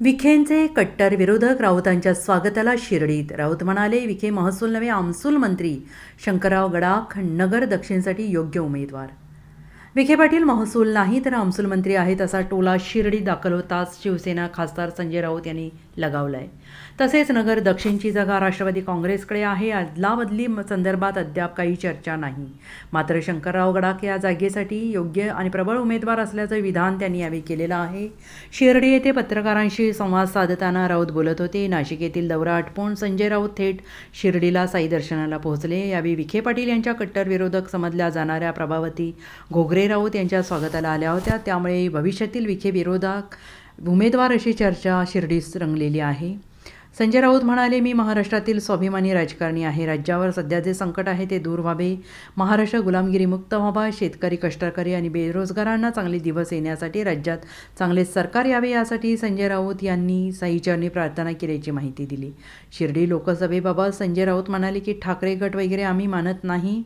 विखेंचे कट्टर विरोधक राऊतांच्या स्वागताला शिर्डीत. राऊत म्हणाले, विखे महसूल नव्हे आमसूल मंत्री. शंकरराव गडाख नगर दक्षिणसाठी योग्य उमेदवार. विखे पाटील महसूल नाही तर आमसूल मंत्री आहेत असा टोला शिर्डीत दाखल होताच शिवसेना खासदार संजय राऊत यांनी लगावलाय. तसेच नगर दक्षिणची जागा राष्ट्रवादी काँग्रेसकडे आहे. अदलाबदली संदर्भात अद्याप काही चर्चा नाही. मात्र शंकरराव गडाख या जागेसाठी योग्य आणि प्रबळ उमेदवार असल्याचं विधान त्यांनी यावेळी केलेलं आहे. शिर्डी येथे पत्रकारांशी संवाद साधताना राऊत बोलत होते. नाशिक येथील दौरा आटपून संजय राऊत थेट शिर्डीला साई दर्शनाला पोहोचले. यावेळी विखे पाटील यांच्या कट्टर विरोधक समजल्या जाणाऱ्या प्रभावती घोगरे राऊत यांच्या स्वागताला आल्या होत्या. त्यामुळे भविष्यातील विखे विरोधक उमेदवार अशी चर्चा शिर्डीत रंगलेली आहे. संजय राऊत म्हणाले, मी महाराष्ट्रातील स्वाभिमानी राजकारणी आहे. राज्यावर सध्या जे संकट आहे ते दूर व्हावे. महाराष्ट्र गुलामगिरीमुक्त व्हावा. शेतकरी, कष्टकरी आणि बेरोजगारांना चांगले दिवस येण्यासाठी राज्यात चांगले सरकार यावे यासाठी संजय राऊत यांनी साईचरणी प्रार्थना केल्याची माहिती दिली. शिर्डी लोकसभेबाबत संजय राऊत म्हणाले की ठाकरे गट वगैरे आम्ही मानत नाही.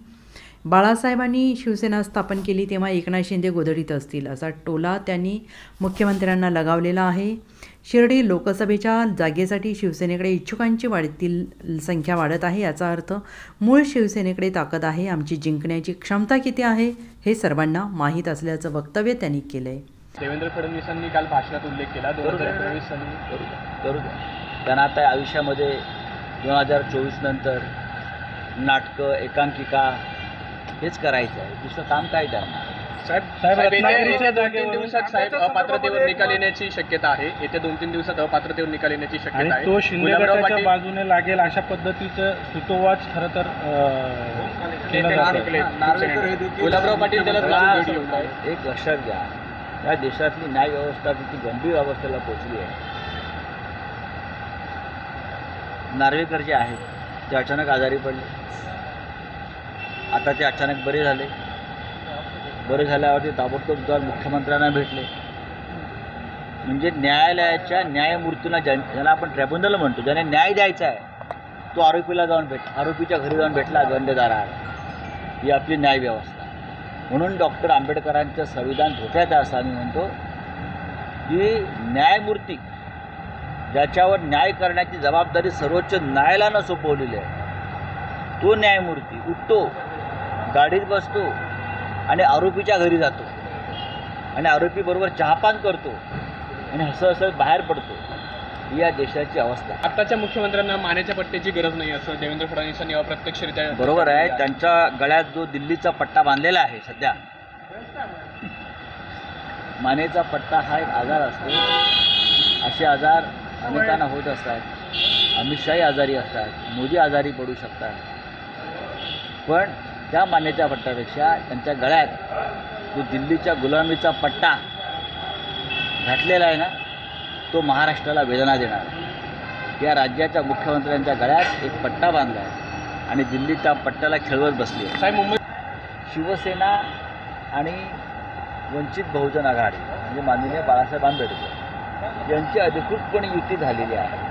बाळासाहेबांनी शिवसेना स्थापन केली तेव्हा एकनाथ शिंदे गोधडीत असतील असा टोला त्यांनी मुख्यमंत्र्यांना लगावलेला आहे. शिर्डी लोकसभेच्या जागेसाठी शिवसेनेकडे इच्छुकांची संख्या वाढत आहे. याचा अर्थ मूळ शिवसेनेकडे ताकद आहे. आमची जिंकण्याची क्षमता किती आहे हे सर्वांना माहीत असल्याचं वक्तव्य त्यांनी केलं आहे. देवेंद्र फडणवीसांनी काल भाषणात उल्लेख केला 2023 साली करू द्या. त्यांना आता आयुष्यामध्ये 2024 नंतर नाटकं, एकांकिका हेच करायचं आहे. दुसरं काम काय त्यांना? येत्या 2-3 दिवसात साहेब अपात्रतेवर निकाल येण्याची शक्यता आहे. येत्या 2-3 दिवसात अपात्रतेवर निकाल येण्याची शक्यता आहे. तो शिंदे गटाच्या बाजूने लागेल अशा पद्धतीचं सुतोवाच खरं तर गुलाबराव पाटील त्याला एक लक्षात घ्या, या देशातली न्याय व्यवस्था किती गंभीर अवस्थेला पोहोचली आहे. नार्वेकर जे आहेत ते अचानक आजारी पडले. आता ते अचानक बरे झाले. बरे झाल्यावरती ताबडतोब जाऊन मुख्यमंत्र्यांना भेटले. म्हणजे न्यायालयाच्या न्यायमूर्तींना ज्याला आपण ट्रायब्युनल म्हणतो, ज्याने न्याय द्यायचा आहे तो आरोपीच्या घरी जाऊन भेटला गंडेदाराला. ही आपली न्याय व्यवस्था. म्हणून डॉक्टर आंबेडकरांचं संविधान धोक्यात आहे असं आम्ही म्हणतो की न्यायमूर्ती ज्याच्यावर न्याय करण्याची जबाबदारी सर्वोच्च न्यायालयानं सोपवलेली आहे, तो न्यायमूर्ती उठतो, गाडीत बसतो आणि आरोपीच्या घरी जातो आणि आरोपीबरोबर चहापान करतो आणि हसत बाहेर पडतो. ही या देशाची अवस्था. आत्ताच्या मुख्यमंत्र्यांना मानेच्या पट्ट्याची गरज नाही असं देवेंद्र फडणवीसांनी अप्रत्यक्षरित्या. बरोबर आहे. त्यांच्या गळ्यात जो दिल्लीचा पट्टा बांधलेला आहे सध्या, मानेचा पट्टा हा एक आजार असतो. असे आजार अनेकांना होत असतात. अमित शाही आजारी असतात, मोदी आजारी पडू शकतात. पण त्या मानेच्या पट्ट्यापेक्षा त्यांच्या गळ्यात जो दिल्लीच्या गुलामीचा पट्टा घातलेला आहे ना, तो महाराष्ट्राला वेदना देणार. या राज्याच्या मुख्यमंत्र्यांच्या गळ्यात एक पट्टा बांधला आहे आणि दिल्लीच्या पट्ट्याला खेळवत बसली आहे. साहेब मुंबई शिवसेना आणि वंचित बहुजन आघाडी म्हणजे माननीय बाळासाहेब आंबेडकर यांची अधिकृतपणे युती झालेली आहे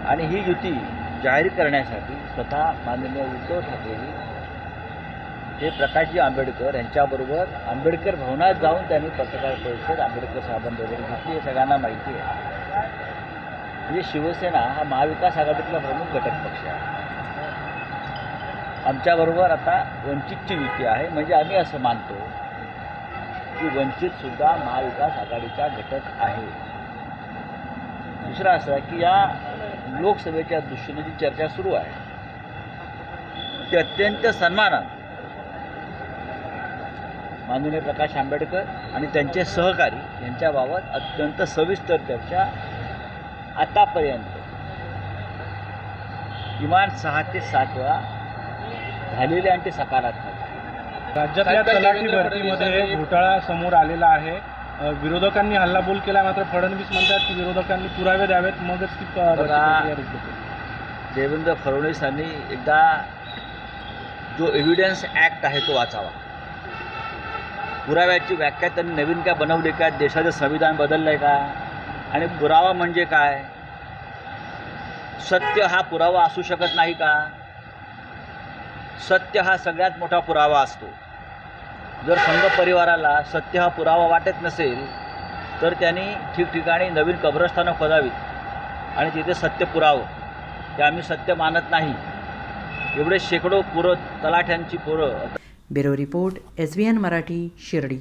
आणि ही युती जाहीर करण्यासाठी स्वतः माननीय उद्धव ठाकरे हे प्रकाशजी आंबेडकर यांच्याबरोबर आंबेडकर भवनात जाऊन त्यांनी पत्रकार परिषद आंबेडकर साहेबांबरोबर घेतली. हे सगळ्यांना माहिती आहे. म्हणजे शिवसेना हा महाविकास आघाडीतला प्रमुख घटक पक्ष आहे. आमच्याबरोबर आता वंचितची युती आहे. म्हणजे आम्ही असं मानतो की वंचितसुद्धा महाविकास आघाडीचा घटक आहे. दुसरं असं आहे की या लोकसभेच्या दृष्टीने जी चर्चा सुरू आहे ती अत्यंत सन्मानानं माननीय प्रकाश आंबेडकर आणि त्यांचे सहकारी यांच्याबाबत अत्यंत सविस्तर चर्चा आतापर्यंत किमान 6 ते 7 वेळा झालेली आणि ते सकारात्मक. राज्यातल्या तलाठी भरतीमध्ये घोटाळा समोर आलेला आहे. विरोधकांनी हल्लाबोल केला. मात्र फडणवीस म्हणतात की विरोधकांनी पुरावे द्यावेत मगच ती देवेंद्र फडणवीसांनी एकदा जो एव्हिडन्स ॲक्ट आहे तो वाचावा. पुराव्याची व्याख्या त्यांनी नवीन काय बनवली का? देशाचं संविधान बदललं आहे का? आणि पुरावा म्हणजे काय? सत्य हा पुरावा असू शकत नाही का? सत्य हा सगळ्यात मोठा पुरावा असतो. जर संघ परिवाराला सत्य हा पुरावा वाटत नसेल तर त्यांनी ठिकठिकाणी नवीन कब्रस्थानं खोदावीत आणि तिथे सत्य पुरावं. ते आम्ही सत्य मानत नाही. एवढे शेकडो तलाठ्यांची पोरं. Bureau report SBN Marathi Shirdi.